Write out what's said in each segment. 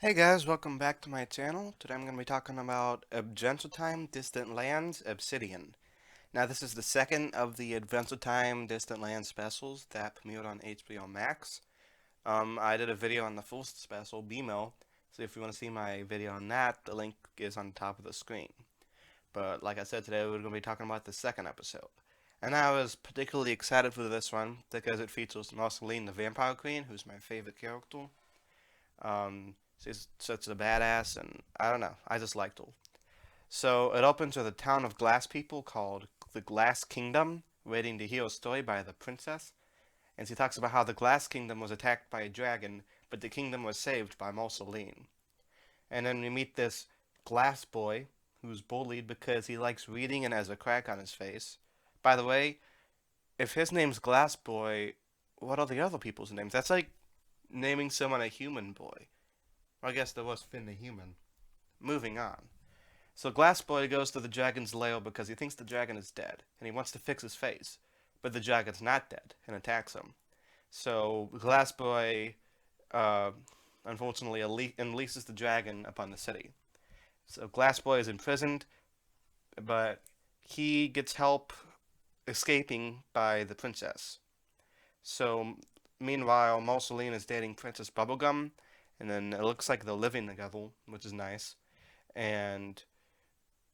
Hey guys, welcome back to my channel. Today I'm going to be talking about Adventure Time Distant Lands Obsidian. Now this is the second of the Adventure Time Distant Lands specials that premiered on HBO Max. I did a video on the first special, BMO, so if you want to see my video on that, the link is on the top of the screen. But like I said, today we're going to be talking about the second episode. And I was particularly excited for this one because it features Marceline the Vampire Queen, who's my favorite character. She's such a badass, and I don't know, I just liked her. So it opens with a town of glass people called the Glass Kingdom, waiting to hear a story by the princess. And she talks about how the Glass Kingdom was attacked by a dragon, but the kingdom was saved by Marceline. And then we meet this glass boy who's bullied because he likes reading and has a crack on his face. By the way, if his name's Glass Boy, what are the other people's names? That's like naming someone a human boy. I guess there was Finn the human. Moving on. So Glass Boy goes to the dragon's lair because he thinks the dragon is dead, and he wants to fix his face. But the dragon's not dead, and attacks him. So Glass Boy, uh, unfortunately, unleashes the dragon upon the city. So Glass Boy is imprisoned, but he gets help escaping by the princess. So meanwhile, Marceline is dating Princess Bubblegum, and then it looks like they're living together, which is nice. And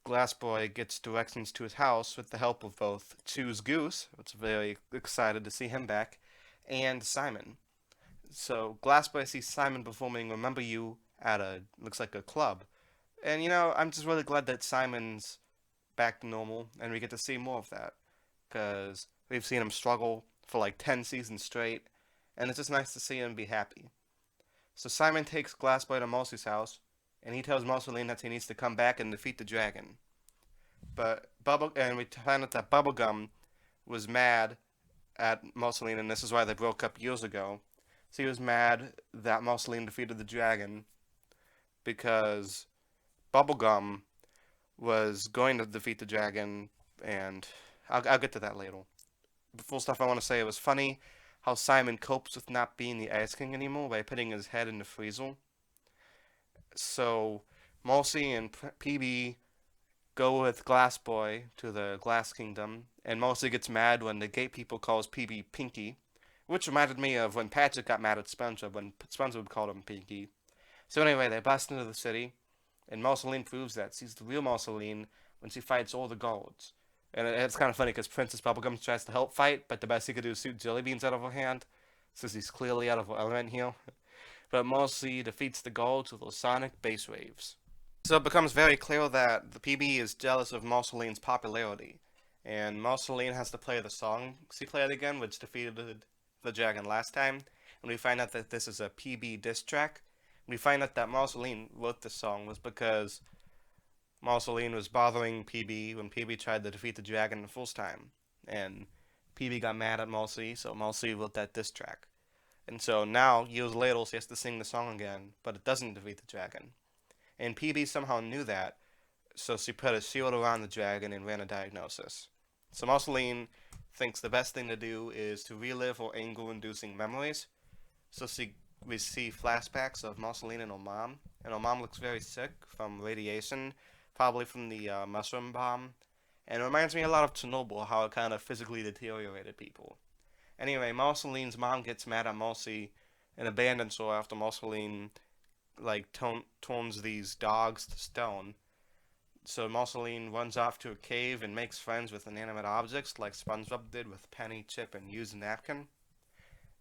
Glass Boy gets directions to his house with the help of both Choose Goose, which is very excited to see him back, and Simon. So Glass Boy sees Simon performing Remember You at looks like a club. And I'm just really glad that Simon's back to normal and we get to see more of that. Because we've seen him struggle for like 10 seasons straight, and it's just nice to see him be happy. So Simon takes Glass Boy to Marcy's house, and he tells Marceline that he needs to come back and defeat the dragon. And we find out that Bubblegum was mad at Marceline, and this is why they broke up years ago. So he was mad that Marceline defeated the dragon because Bubblegum was going to defeat the dragon, and I'll get to that later. Before stuff I want to say, it was funny how Simon copes with not being the Ice King anymore by putting his head in the freezer. So Marcy and PB go with Glass Boy to the Glass Kingdom, and Marcy gets mad when the gate people calls PB Pinky, which reminded me of when Patrick got mad at SpongeBob when SpongeBob called him Pinky. So anyway, they bust into the city, and Marceline proves that she's the real Marceline when she fights all the guards. And it's kind of funny because Princess Bubblegum tries to help fight, but the best he could do is shoot jelly beans out of her hand, since he's clearly out of her element here. But Marcy defeats the guards with her sonic bass waves. So it becomes very clear that the PB is jealous of Marceline's popularity, and Marceline has to play the song she played again, which defeated the dragon last time. And we find out that this is a PB diss track. We find out that Marceline wrote this song was because Marceline was bothering PB when PB tried to defeat the dragon the first time. And PB got mad at Marcy, so Marcy wrote that diss track. And so now, years later, she has to sing the song again, but it doesn't defeat the dragon. And PB somehow knew that, so she put a shield around the dragon and ran a diagnosis. So Marceline thinks the best thing to do is to relive her anger-inducing memories. So we see flashbacks of Marceline and her mom looks very sick from radiation, probably from the mushroom bomb. And it reminds me a lot of Chernobyl, how it kind of physically deteriorated people. Anyway, Marceline's mom gets mad at Marcy and abandons her after Marceline turns these dogs to stone. So Marceline runs off to a cave and makes friends with inanimate objects like SpongeBob did with Penny, Chip, and used napkin.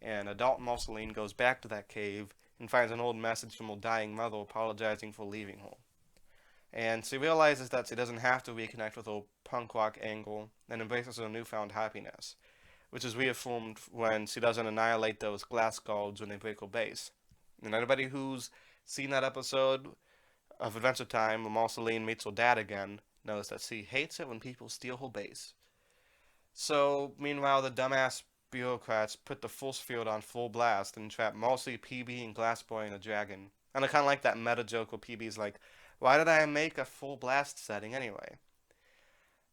And adult Marceline goes back to that cave and finds an old message from her dying mother apologizing for leaving her. And she realizes that she doesn't have to reconnect with her punk rock angle and embraces her newfound happiness, which is reaffirmed when she doesn't annihilate those glass guards when they break her base. And anybody who's seen that episode of Adventure Time where Marceline meets her dad again knows that she hates it when people steal her base. So, meanwhile, the dumbass bureaucrats put the force field on full blast and trap Marcy, PB, and Glass Boy in a dragon. And I kind of like that meta joke where PB's like, why did I make a full blast setting anyway?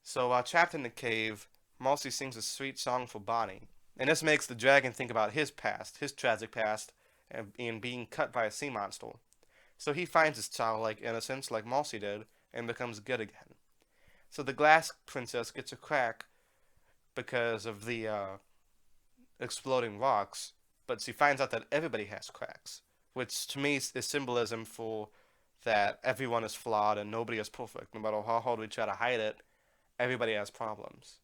So while trapped in the cave, Marcy sings a sweet song for Bonnie. And this makes the dragon think about his past, his tragic past, and being cut by a sea monster. So he finds his childlike innocence like Marcy did and becomes good again. So the glass princess gets a crack because of the exploding rocks, but she finds out that everybody has cracks, which to me is symbolism for that everyone is flawed and nobody is perfect. No matter how hard we try to hide it, everybody has problems.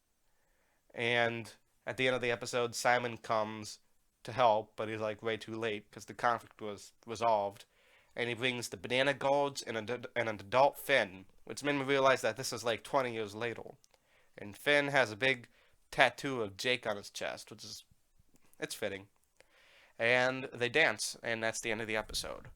And at the end of the episode, Simon comes to help, but he's like way too late because the conflict was resolved. And he brings the banana guards and an adult Finn, which made me realize that this is like 20 years later. And Finn has a big tattoo of Jake on his chest, which is it's fitting. And they dance, and that's the end of the episode.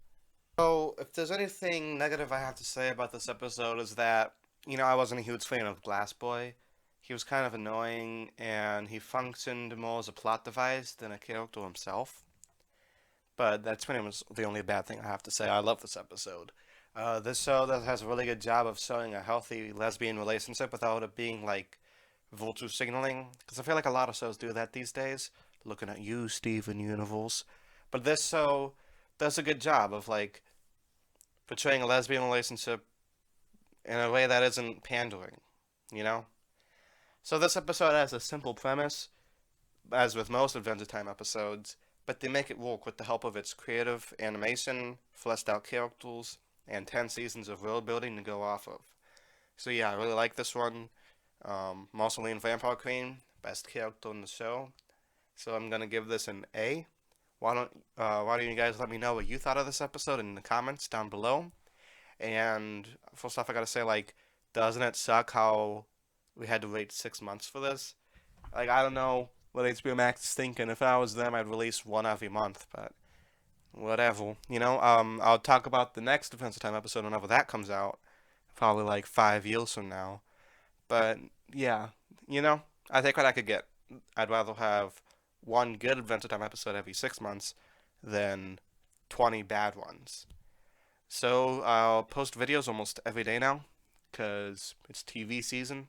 So, if there's anything negative I have to say about this episode is that, I wasn't a huge fan of Glass Boy. He was kind of annoying, and he functioned more as a plot device than a character himself. But that's pretty much the only bad thing I have to say. I love this episode. This show that has a really good job of showing a healthy lesbian relationship without it being like virtue signaling. Because I feel like a lot of shows do that these days. Looking at you, Steven Universe. But this show does a good job of like portraying a lesbian relationship in a way that isn't pandering, you know? So this episode has a simple premise, as with most Adventure Time episodes, but they make it work with the help of its creative animation, fleshed out characters, and 10 seasons of world building to go off of. So yeah, I really like this one. Marceline the Vampire Queen, best character in the show. So I'm gonna give this an A. Why don't you guys let me know what you thought of this episode in the comments down below? And first off, I gotta say, like, doesn't it suck how we had to wait 6 months for this? Like, I don't know what HBO Max is thinking. If I was them, I'd release one every month, but whatever. I'll talk about the next Defense Time episode whenever that comes out, probably like 5 years from now. But yeah, I take what I could get. I'd rather have one good Adventure Time episode every 6 months than 20 bad ones. So I'll post videos almost every day now because it's TV season.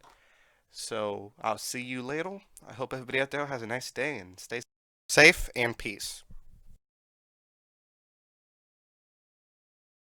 So I'll see you later. I hope everybody out there has a nice day and stay safe and peace.